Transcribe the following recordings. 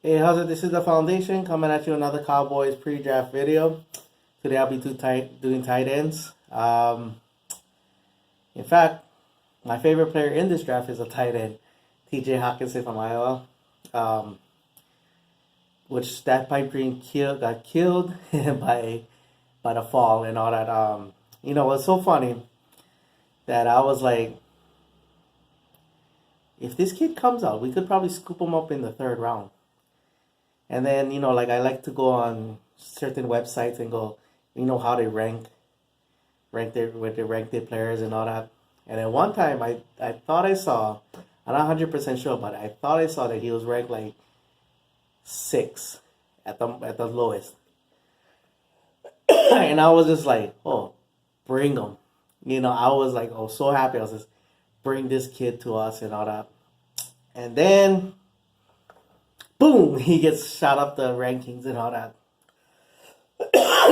Hey, how's it? This is the Foundation coming at you another Cowboys pre-draft video. Today I'll be doing tight ends. In fact, my favorite player in this draft is a tight end, T.J. Hawkinson from Iowa, um, which that pipe dream got killed by the fall and all that. It's so funny that I was like, if this kid comes out, we could probably scoop him up in the third round. And then, like I like to go on certain websites and go, how they rank their players and all that. And then one time I thought I saw, I'm not 100% sure, but I thought I saw that he was ranked like 6 at the lowest. And I was just like, oh, bring him. I was like, oh, so happy. I was just, bring this kid to us and all that. And then boom, he gets shot up the rankings and all that.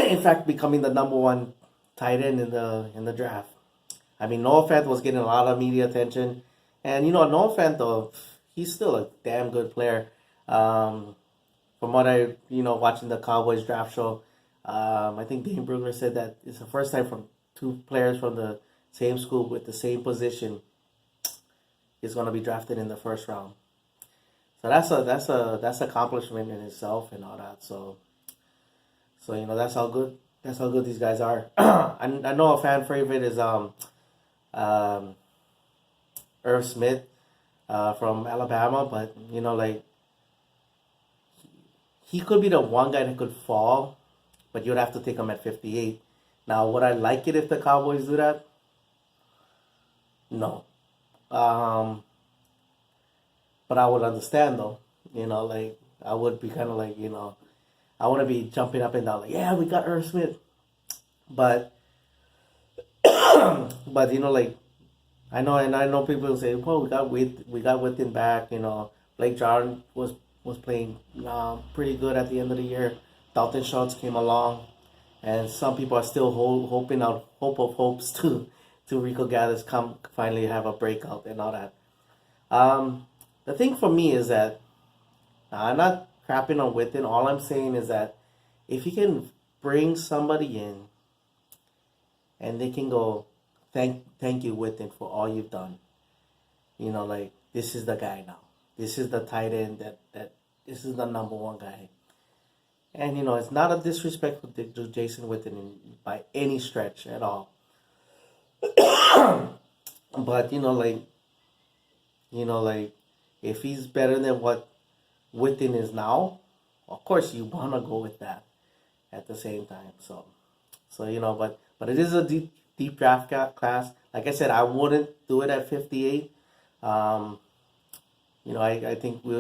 In fact, becoming the number one tight end in the draft. I mean, Noah Fant was getting a lot of media attention, and Noah Fant though, he's still a damn good player. From what I watching the Cowboys draft show, I think Dane Brugler said that it's the first time from 2 players from the same school with the same position is going to be drafted in the first round. So that's accomplishment in itself and all that. So that's how good these guys are. I know a fan favorite is Irv Smith from Alabama, but he could be the one guy that could fall, but you'd have to take him at 58. Now, would I like it if the Cowboys do that? No. But I would understand though, I would be kind of like, I want to be jumping up and down like, yeah, we got Irv Smith. But, but I know people say, well, we got Witten back, Blake Jarwin was playing pretty good at the end of the year. Dalton Schultz came along, and some people are still hoping out hope of hopes to Rico Gathers finally have a breakout and all that. The thing for me is that I'm not crapping on Witten. All I'm saying is that if you can bring somebody in and they can go, thank you, Witten, for all you've done. This is the guy now. This is the tight end that this is the number one guy. And it's not a disrespect to Jason Witten by any stretch at all. But if he's better than what Witten is now, of course you wanna go with that at the same time. So but it is a deep draft class. Like I said, I wouldn't do it at 58. I think we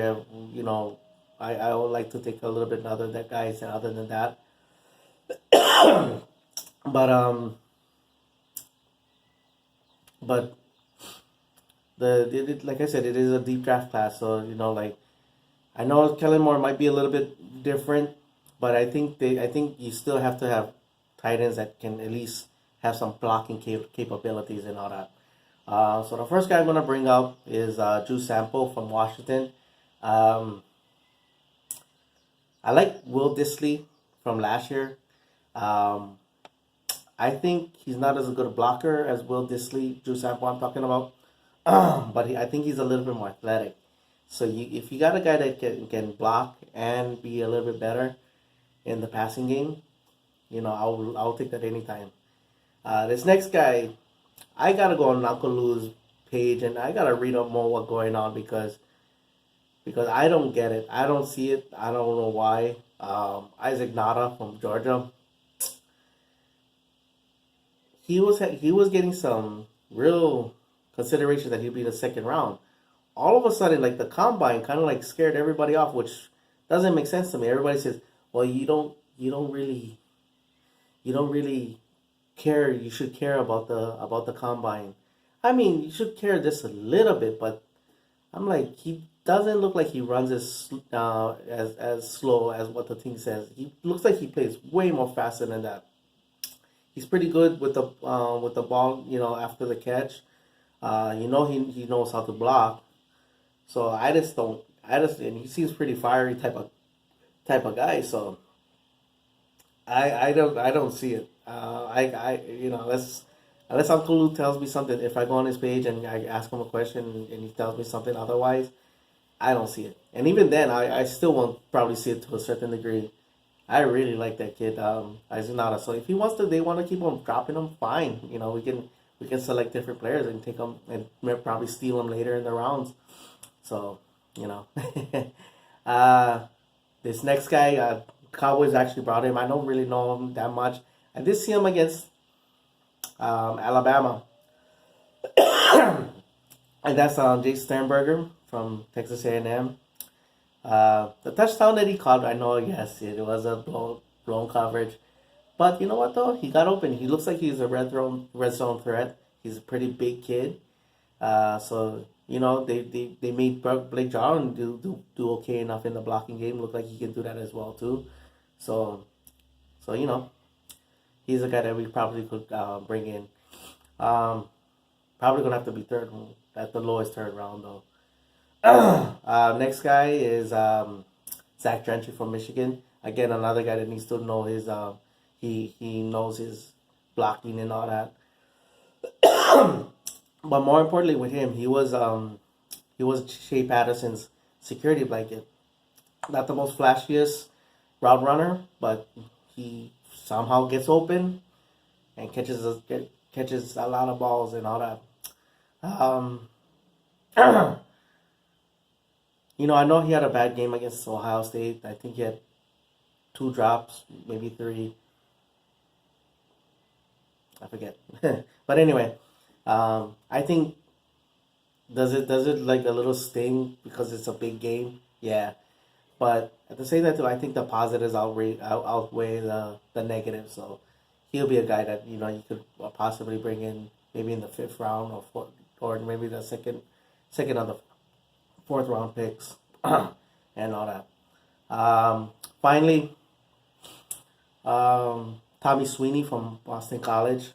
have I would like to take a little bit other that guys other than that. But like I said, it is a deep draft class, so I know Kellen Moore might be a little bit different, but I think you still have to have tight ends that can at least have some blocking capabilities and all that. So the first guy I'm gonna bring up is Drew Sample from Washington. I like Will Dissly from last year. I think he's not as good a blocker as Will Dissly, Drew Sample I'm talking about. But I think he's a little bit more athletic. So if you got a guy that can block and be a little bit better in the passing game, I'll take that anytime. This next guy, I gotta go on Uncle Lou's page and I gotta read up more what's going on because I don't get it. I don't see it. I don't know why. Isaac Nauta from Georgia. He was getting some real consideration that he'd be in the second round. All of a sudden, the combine kind of scared everybody off, which doesn't make sense to me. Everybody says, "Well, you don't really care. You should care about the combine." I mean, you should care just a little bit, but I'm like, he doesn't look like he runs as slow as what the thing says. He looks like he plays way more faster than that. He's pretty good with the ball, after the catch. He knows how to block. So I and he seems pretty fiery type of guy. So I don't see it. Unless Uncle Lou tells me something. If I go on his page and I ask him a question and he tells me something otherwise, I don't see it. And even then, I still won't probably see it to a certain degree. I really like that kid, Nauta. So if he wants to, they want to keep on dropping him. Fine. We can select different players and take them and probably steal them later in the rounds. So you know, uh, this next guy, Cowboys actually brought him. I don't really know him that much. I did see him against Alabama, and that's Jay Sternberger from Texas A&M. The touchdown that he caught, I know, yes, it was a blown coverage. But you know what, though? He got open. He looks like he's a red zone threat. He's a pretty big kid. So, they made Blake Jarwin do okay enough in the blocking game. Look like he can do that as well, too. So he's a guy that we probably could bring in. Probably going to have to be third, at the lowest third round, though. Next guy is Zach Gentry from Michigan. Again, another guy that needs to know his he knows his blocking and all that. But more importantly, with him, he was Shea Patterson's security blanket. Not the most flashiest route runner, but he somehow gets open and catches a lot of balls and all that. I know he had a bad game against Ohio State. I think he had 2 drops, maybe 3. I forget. But anyway, I think does it like a little sting because it's a big game? Yeah. But at the same time, too, I think the positives outweigh the negatives. So he'll be a guy that you could possibly bring in maybe in the 5th round or maybe the second or the 4th round picks and all that. Finally, Tommy Sweeney from Boston College.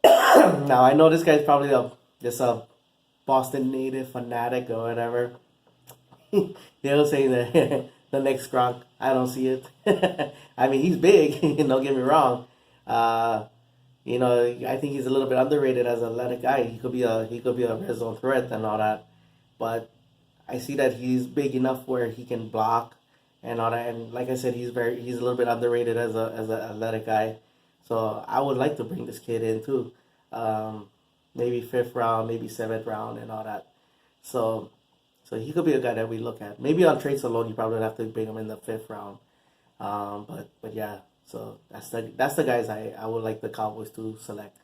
Now I know this guy's probably just a Boston native fanatic or whatever. He'll say the next Gronk. I don't see it. I mean, he's big. Don't get me wrong. I think he's a little bit underrated as an athletic guy. He could be a red zone threat and all that. But I see that he's big enough where he can block and all that. And like I said, he's a little bit underrated as an athletic guy. So I would like to bring this kid in too. Maybe 5th round, maybe 7th round, and all that. So he could be a guy that we look at. Maybe on traits alone, you probably would have to bring him in the 5th round. But yeah. So that's the guys I would like the Cowboys to select.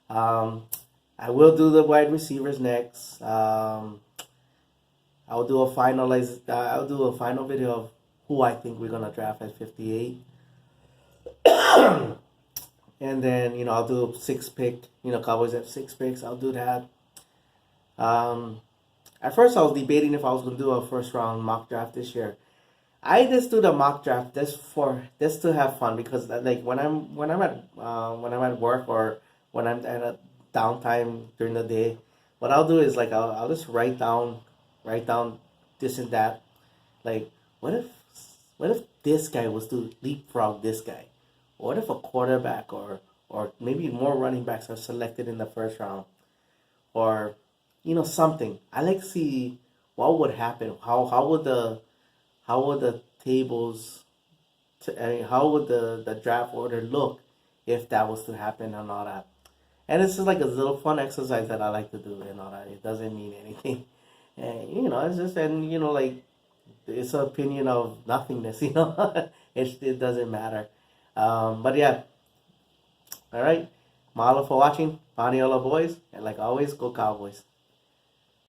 I will do the wide receivers next. I'll do a final video of who I think we're gonna draft at 58. And then I'll do a 6th pick. Cowboys have 6 picks. I'll do that. At first I was debating if I was gonna do a 1st round mock draft this year. I just do the mock draft just to have fun because like when I'm at work or when I'm at a downtime during the day, what I'll do is like I'll just write down this and that. Like what if this guy was to leapfrog this guy? What if a quarterback or maybe more running backs are selected in the 1st round? Or something. I like to see what would happen. How would the tables, how would the draft order look if that was to happen and all that? And it's just like a little fun exercise that I like to do and all that. It doesn't mean anything. And, it's just, like, it's an opinion of nothingness, it doesn't matter. But yeah. All right. Mahalo for watching. Paniola boys. And like always, go Cowboys.